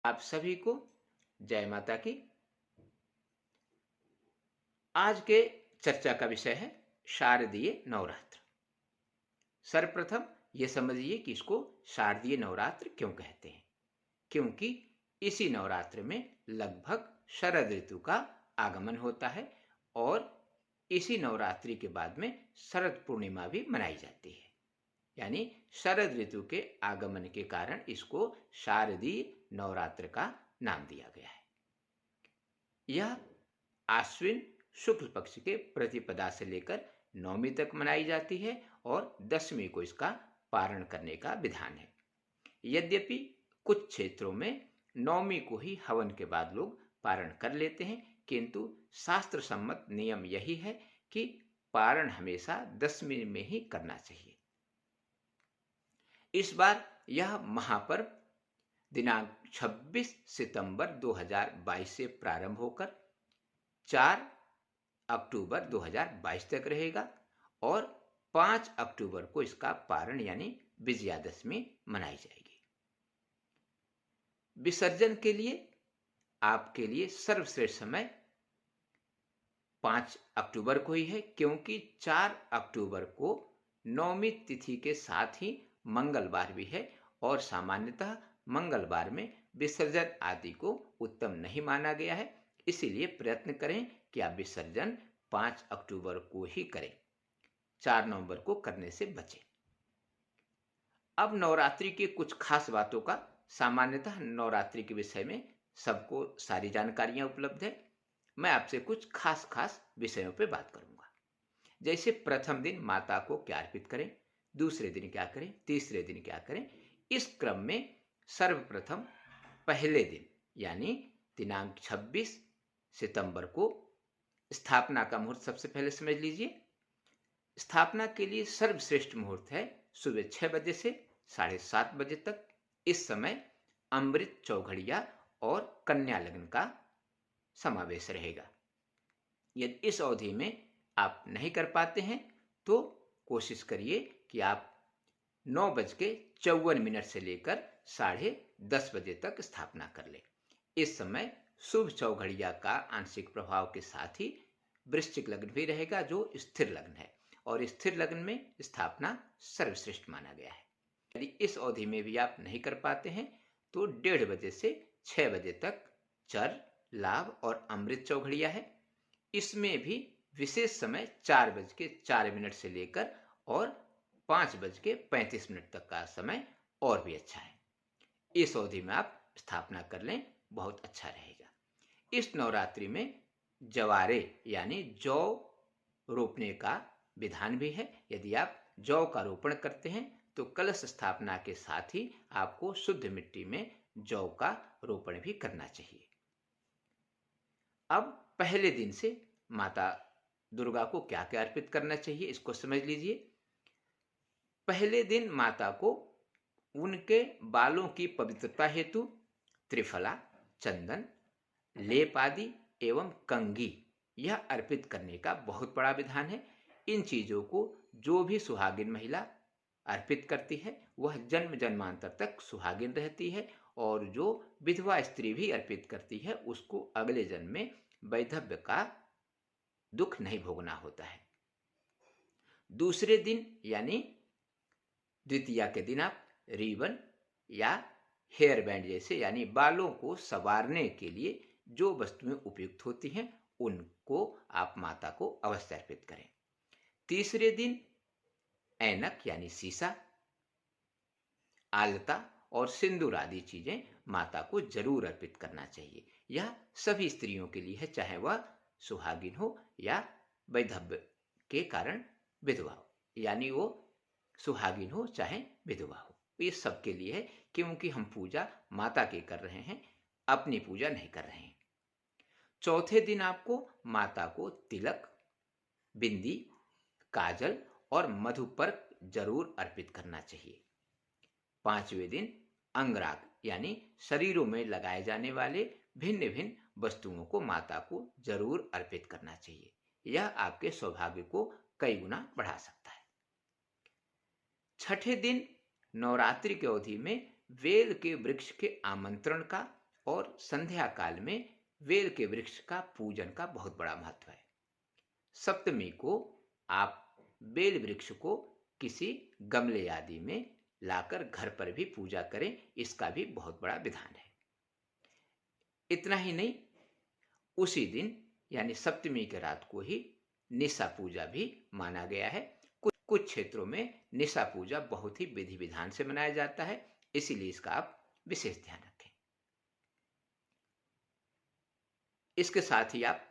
आप सभी को जय माता की। आज के चर्चा का विषय है शारदीय नवरात्र। सर्वप्रथम ये समझिए कि इसको शारदीय नवरात्र क्यों कहते हैं। क्योंकि इसी नवरात्र में लगभग शरद ऋतु का आगमन होता है और इसी नवरात्रि के बाद में शरद पूर्णिमा भी मनाई जाती है। यानी शरद ऋतु के आगमन के कारण इसको शारदीय नवरात्र का नाम दिया गया है। यह आश्विन शुक्ल पक्ष के प्रतिपदा से लेकर नवमी तक मनाई जाती है और दशमी को इसका पारण करने का विधान है। यद्यपि कुछ क्षेत्रों में नवमी को ही हवन के बाद लोग पारण कर लेते हैं, किंतु शास्त्र सम्मत नियम यही है कि पारण हमेशा दशमी में ही करना चाहिए। इस बार यह महापर्व दिनांक 26 सितंबर 2022 से प्रारंभ होकर 4 अक्टूबर 2022 तक रहेगा और 5 अक्टूबर को इसका पारण यानी विजयादशमी मनाई जाएगी। विसर्जन के लिए आपके लिए सर्वश्रेष्ठ समय 5 अक्टूबर को ही है, क्योंकि 4 अक्टूबर को नवमी तिथि के साथ ही मंगलवार भी है और सामान्यतः मंगलवार में विसर्जन आदि को उत्तम नहीं माना गया है। इसीलिए प्रयत्न करें कि आप विसर्जन 5 अक्टूबर को ही करें, 4 नवंबर को करने से बचें। अब नवरात्रि की कुछ खास बातों का, सामान्यतः नवरात्रि के विषय में सबको सारी जानकारियां उपलब्ध है। मैं आपसे कुछ खास खास विषयों पर बात करूंगा। जैसे प्रथम दिन माता को क्या अर्पित करें, दूसरे दिन क्या करें, तीसरे दिन क्या करें। इस क्रम में सर्वप्रथम पहले दिन यानी दिनांक 26 सितंबर को स्थापना का मुहूर्त सबसे पहले समझ लीजिए। स्थापना के लिए सर्वश्रेष्ठ मुहूर्त है सुबह 6 बजे से 7:30 बजे तक। इस समय अमृत चौघड़िया और कन्या लग्न का समावेश रहेगा। यदि इस अवधि में आप नहीं कर पाते हैं तो कोशिश करिए कि आप 9:54 से लेकर 10:30 बजे तक स्थापना कर लें। इस समय शुभ चौघड़िया का आंशिक प्रभाव के साथ ही वृश्चिक लग्न भी रहेगा जो स्थिर लग्न है, और स्थिर लग्न में स्थापना सर्वश्रेष्ठ माना गया है। यदि इस अवधि में भी आप नहीं कर पाते हैं तो 1:30 बजे से 6 बजे तक चर, लाभ और अमृत चौघड़िया है। इसमें भी विशेष समय 4:04 से लेकर और 5:35 तक का समय और भी अच्छा है। इस अवधि में आप स्थापना कर लें, बहुत अच्छा रहेगा। इस नवरात्रि में जवारे यानी जौ रोपने का विधान भी है। यदि आप जौ का रोपण करते हैं तो कलश स्थापना के साथ ही आपको शुद्ध मिट्टी में जौ का रोपण भी करना चाहिए। अब पहले दिन से माता दुर्गा को क्या क्या अर्पित करना चाहिए इसको समझ लीजिए। पहले दिन माता को उनके बालों की पवित्रता हेतु त्रिफला, चंदन, लेप आदि एवं कंघी यह अर्पित करने का बहुत बड़ा विधान है। इन चीजों को जो भी सुहागिन महिला अर्पित करती है वह जन्म जन्मांतर तक सुहागिन रहती है, और जो विधवा स्त्री भी अर्पित करती है उसको अगले जन्म में वैधव्य का दुख नहीं भोगना होता है। दूसरे दिन यानी द्वितीया के दिन आप रिबन या हेयर बैंड जैसे यानी बालों को संवारने के लिए जो वस्तुएं उपयुक्त होती हैं उनको आप माता को अवश्य अर्पित करें। तीसरे दिन ऐनक यानी शीशा, आलता और सिंदूर आदि चीजें माता को जरूर अर्पित करना चाहिए। यह सभी स्त्रियों के लिए है, चाहे वह सुहागिन हो या वैधव्य के कारण विधवा हो, यानी वो सुहागिन हो चाहे विधवा हो, ये सबके लिए है। क्योंकि हम पूजा माता की कर रहे हैं, अपनी पूजा नहीं कर रहे हैं। चौथे दिन आपको माता को तिलक, बिंदी, काजल और मधुपर्क जरूर अर्पित करना चाहिए। पांचवें दिन अंगराग यानी शरीरों में लगाए जाने वाले भिन्न भिन्न वस्तुओं को माता को जरूर अर्पित करना चाहिए। यह आपके सौभाग्य को कई गुना बढ़ा सकता है। छठे दिन नवरात्रि की अवधि में वेल के वृक्ष के आमंत्रण का और संध्या काल में बेल के वृक्ष का पूजन का बहुत बड़ा महत्व है। सप्तमी को आप बेल वृक्ष को किसी गमले आदि में लाकर घर पर भी पूजा करें, इसका भी बहुत बड़ा विधान है। इतना ही नहीं, उसी दिन यानी सप्तमी के रात को ही निशा पूजा भी माना गया है। कुछ क्षेत्रों में निशा पूजा बहुत ही विधि विधान से मनाया जाता है, इसीलिए इसका आप विशेष ध्यान रखें। इसके साथ ही आप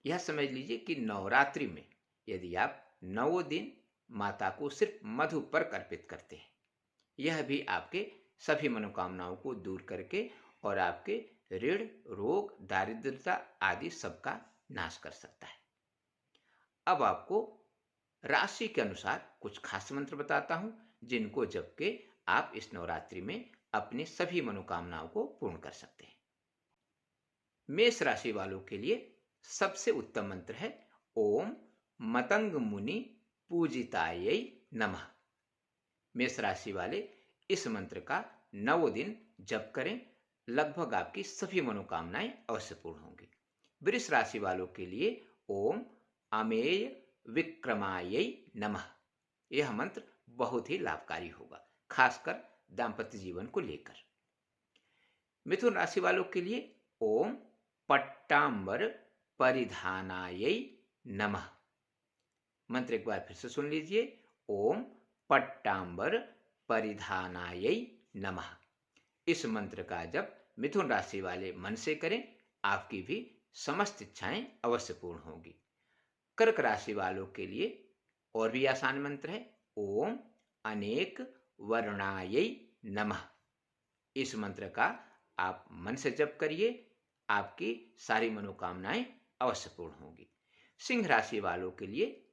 यह समझ लीजिए कि नवरात्रि में यदि आप 9 दिन माता को सिर्फ मधु पर अर्पित करते हैं, यह भी आपके सभी मनोकामनाओं को दूर करके और आपके ऋण, रोग, दारिद्रता आदि सबका नाश कर सकता है। अब आपको राशि के अनुसार कुछ खास मंत्र बताता हूं, जिनको जप के आप इस नवरात्रि में अपनी सभी मनोकामनाओं को पूर्ण कर सकते हैं। मेष राशि वालों के लिए सबसे उत्तम मंत्र है ओम मतंग मुनि पूजितायै नमः। मेष राशि वाले इस मंत्र का 9 दिन जप करें, लगभग आपकी सभी मनोकामनाएं अवश्य पूर्ण होंगी। वृष राशि वालों के लिए ओम अमेय विक्रमायै नमः। यह मंत्र बहुत ही लाभकारी होगा, खासकर दाम्पत्य जीवन को लेकर। मिथुन राशि वालों के लिए ओम पट्टांबर परिधानायै नमः। मंत्र एक बार फिर से सुन लीजिए, ओम पट्टांबर परिधानायै नमः। इस मंत्र का जप मिथुन राशि वाले मन से करें, आपकी भी समस्त इच्छाएं अवश्य पूर्ण होंगी। कर्क राशि वालों के लिए और भी आसान मंत्र है ओम अनेक वर्णायै नमः। इस मंत्र का आप मन से जप करिए, आपकी सारी मनोकामनाएं अवश्य पूर्ण होंगी। सिंह राशि वालों के लिए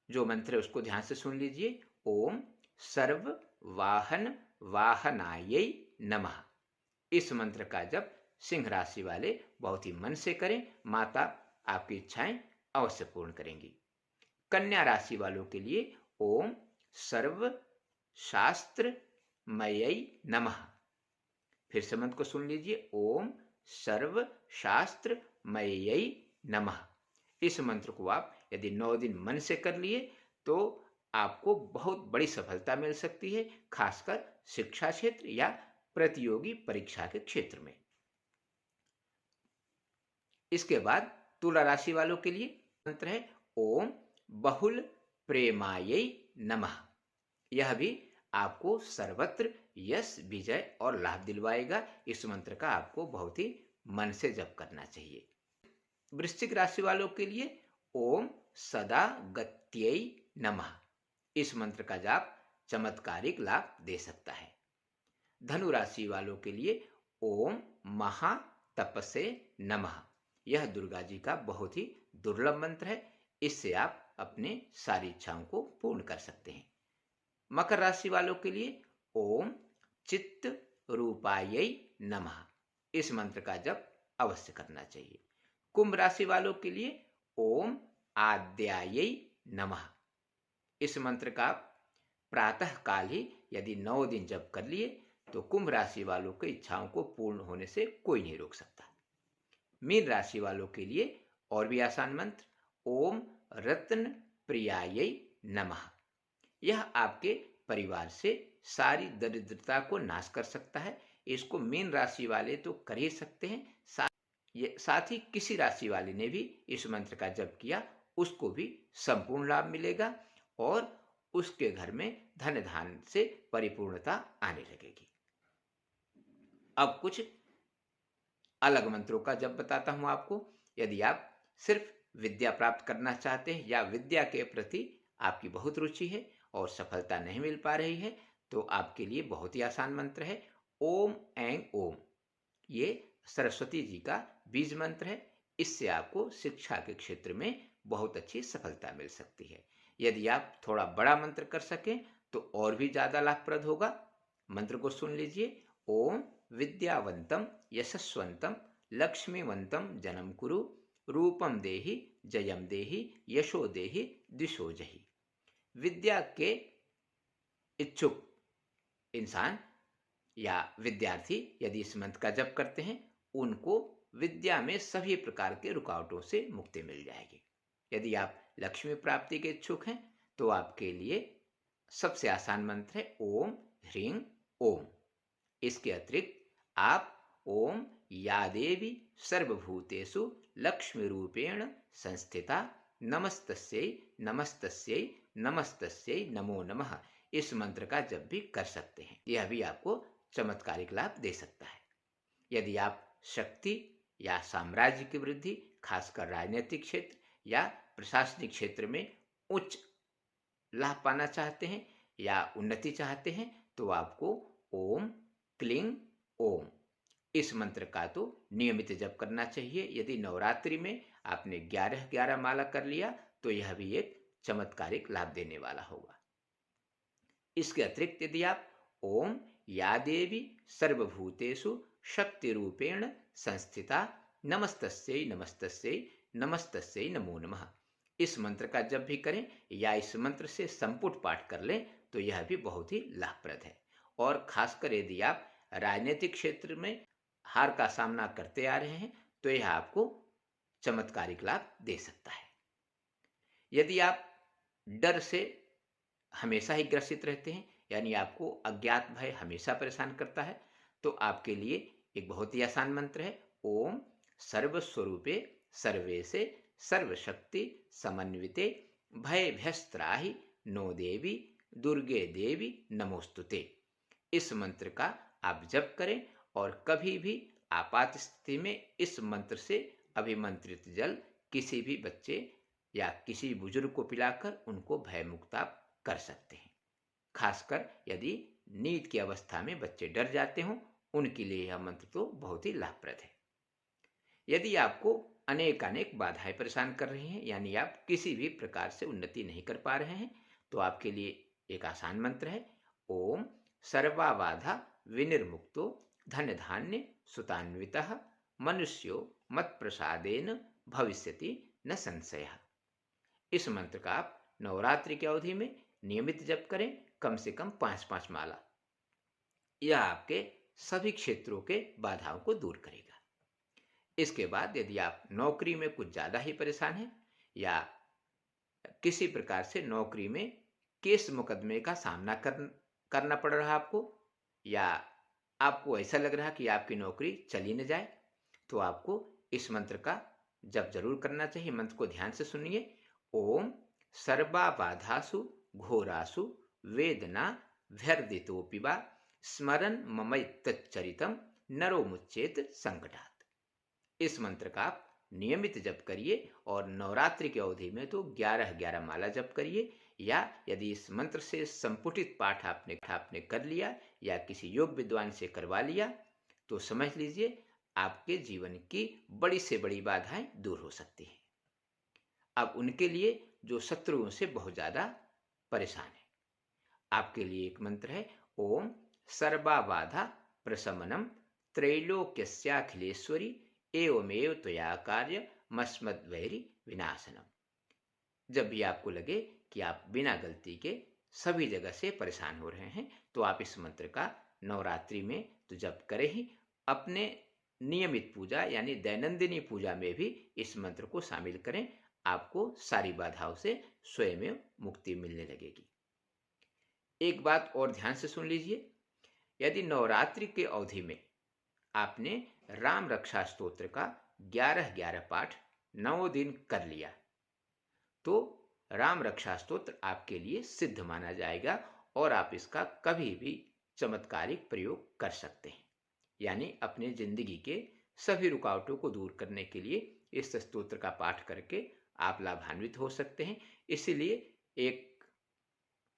जो मंत्र है उसको ध्यान से सुन लीजिए, ओम सर्व वाहन वाहनायै नमः। इस मंत्र का जप सिंह राशि वाले बहुत ही मन से करें, माता आपकी इच्छाएं अवश्य पूर्ण करेंगी। कन्या राशि वालों के लिए ओम सर्व शास्त्र मयै नमः। फिर से मंत्र को सुन लीजिए, ओम सर्व शास्त्र मयै नमः। इस मंत्र को आप यदि 9 दिन मन से कर लिए तो आपको बहुत बड़ी सफलता मिल सकती है, खासकर शिक्षा क्षेत्र या प्रतियोगी परीक्षा के क्षेत्र में। इसके बाद तुला राशि वालों के लिए मंत्र है ओम बहुल प्रेमायै नमः। यह भी आपको सर्वत्र यश, विजय और लाभ दिलवाएगा। इस मंत्र का आपको बहुत ही मन से जप करना चाहिए। वृश्चिक राशि वालों के लिए ओम सदा गत्यै नमः। इस मंत्र का जाप चमत्कारिक लाभ दे सकता है। धनु राशि वालों के लिए ओम महातपसे नमः। यह दुर्गा जी का बहुत ही दुर्लभ मंत्र है, इससे आप अपने सारी इच्छाओं को पूर्ण कर सकते हैं। मकर राशि वालों के लिए ओम चित्त रूपायै नमः। इस मंत्र का जप अवश्य करना चाहिए। कुंभ राशि वालों के लिए ओम आद्यायै नमः। इस मंत्र का प्रातः काल ही यदि 9 दिन जप कर लिए तो कुंभ राशि वालों की इच्छाओं को पूर्ण होने से कोई नहीं रोक सकता। मीन राशि वालों के लिए और भी आसान मंत्र ओम रत्न प्रियायै नमः। यह आपके परिवार से सारी दरिद्रता को नाश कर सकता है। इसको मीन राशि वाले तो कर ही सकते हैं, साथ ही किसी राशि वाले ने भी इस मंत्र का जप किया उसको भी संपूर्ण लाभ मिलेगा और उसके घर में धन धान्य से परिपूर्णता आने लगेगी। अब कुछ अलग मंत्रों का जप बताता हूं आपको। यदि आप सिर्फ विद्या प्राप्त करना चाहते हैं या विद्या के प्रति आपकी बहुत रुचि है और सफलता नहीं मिल पा रही है तो आपके लिए बहुत ही आसान मंत्र है ओम ऐं ओम। ये सरस्वती जी का बीज मंत्र है, इससे आपको शिक्षा के क्षेत्र में बहुत अच्छी सफलता मिल सकती है। यदि आप थोड़ा बड़ा मंत्र कर सकें तो और भी ज्यादा लाभप्रद होगा। मंत्र को सुन लीजिए, ओम विद्यावंतम यशस्वंतम लक्ष्मीवंतम जन्म कुरु रूपम देहि जयम देहि यशो देहि दिशो जहि। विद्या के इच्छुक इंसान या विद्यार्थी यदि इस मंत्र का जप करते हैं, उनको विद्या में सभी प्रकार के रुकावटों से मुक्ति मिल जाएगी। यदि आप लक्ष्मी प्राप्ति के इच्छुक हैं तो आपके लिए सबसे आसान मंत्र है ओम ह्रीं ओम। इसके अतिरिक्त आप ओम या देवी सर्वभूतेषु लक्ष्मी रूपेण संस्थिता नमस्तस्यै नमस्तस्यै नमस्तस्यै नमो नमः इस मंत्र का जप भी कर सकते हैं। यह भी आपको चमत्कारिक लाभ दे सकता है। यदि आप शक्ति या साम्राज्य की वृद्धि, खासकर राजनीतिक क्षेत्र या प्रशासनिक क्षेत्र में उच्च लाभ पाना चाहते हैं या उन्नति चाहते हैं, तो आपको ओम क्लीं ओम इस मंत्र का तो नियमित जप करना चाहिए। यदि नवरात्रि में आपने 11 माला कर लिया तो यह भी एक चमत्कारिक लाभ देने वाला होगा। इसके अतिरिक्त यदि आप ओम या देवी सर्वभूतेषु शक्ति रूपेण संस्थिता नमस्तस्यै नमस्तस्यै नमस्तस्यै नमो नमः इस मंत्र का जप भी करें या इस मंत्र से संपुट पाठ कर लें तो यह भी बहुत ही लाभप्रद है। और खासकर यदि आप राजनीतिक क्षेत्र में हार का सामना करते आ रहे हैं तो यह आपको चमत्कारिक लाभ दे सकता है। यदि आप डर से हमेशा ही ग्रसित रहते हैं, यानी आपको अज्ञात भय हमेशा परेशान करता है, तो आपके लिए एक बहुत ही आसान मंत्र है ओम सर्वस्वरूपे सर्वेशे सर्वशक्ति समन्विते भयभ्यस्त्राहि नो देवी दुर्गे देवी नमोस्तुते। इस मंत्र का आप जप करें और कभी भी आपात स्थिति में इस मंत्र से अभिमंत्रित जल किसी भी बच्चे या किसी बुजुर्ग को पिलाकर उनको भय मुक्त आप कर सकते हैं। खासकर यदि नींद की अवस्था में बच्चे डर जाते हों, उनके लिए यह मंत्र तो बहुत ही लाभप्रद है। यदि आपको अनेक बाधाएं परेशान कर रही हैं, यानी आप किसी भी प्रकार से उन्नति नहीं कर पा रहे हैं, तो आपके लिए एक आसान मंत्र है ओम सर्वाबाधा विनिर्मुक्तो धन धान्य सुतान्वितः मनुष्यो मत प्रसादेन भविष्यति न संशयः। इस मंत्र का आप नवरात्रि की अवधि में नियमित जप करें, कम से कम 5-5 माला। यह आपके सभी क्षेत्रों के बाधाओं को दूर करेगा। इसके बाद यदि आप नौकरी में कुछ ज्यादा ही परेशान हैं या किसी प्रकार से नौकरी में केस मुकदमे का सामना करना पड़ रहा आपको, या आपको ऐसा लग रहा कि आपकी नौकरी चली न जाए, तो आपको इस मंत्र का जप जरूर करना चाहिए। मंत्र को ध्यान से सुनिए ओम सर्वाबाधासु घोरासु वेदना व्यर्दितोऽपि वा स्मरन् ममैतच्चरितं नरो मुच्येत संकटात्। इस मंत्र का आप नियमित जप करिए और नवरात्रि की अवधि में तो 11 माला जप करिए, या यदि इस मंत्र से संपुटित पाठ आपने कर लिया या किसी योग विद्वान से करवा लिया, तो समझ लीजिए आपके जीवन की बड़ी से बड़ी बाधाएं दूर हो सकती हैं। अब उनके लिए जो शत्रुओं से बहुत ज्यादा परेशान है, आपके लिए एक मंत्र है ओम सर्वाबाधा प्रशमनम त्रैलोक्यस्याखिलेश्वरी एवमेव त्वया कार्य मस्मद्वैरी विनाशनम। जब भी आपको लगे कि आप बिना गलती के सभी जगह से परेशान हो रहे हैं, तो आप इस मंत्र का नवरात्रि में तो जप करें ही, अपने नियमित पूजा यानी दैनंदिनी पूजा में भी इस मंत्र को शामिल करें। आपको सारी बाधाओं से स्वयं मुक्ति मिलने लगेगी। एक बात और ध्यान से सुन लीजिए, यदि नवरात्रि के अवधि में आपने राम रक्षा स्तोत्र का 11 पाठ 9 दिन कर लिया, तो राम रक्षा स्तोत्र आपके लिए सिद्ध माना जाएगा और आप इसका कभी भी चमत्कारिक प्रयोग कर सकते हैं। यानी अपने जिंदगी के सभी रुकावटों को दूर करने के लिए इस स्तोत्र का पाठ करके आप लाभान्वित हो सकते हैं। इसीलिए एक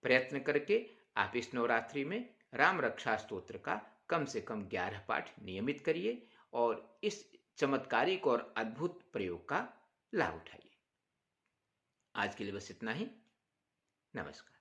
प्रयत्न करके आप इस नवरात्रि में राम रक्षा स्तोत्र का कम से कम 11 पाठ नियमित करिए और इस चमत्कारिक और अद्भुत प्रयोग का लाभ उठाइए। आज के लिए बस इतना ही। नमस्कार।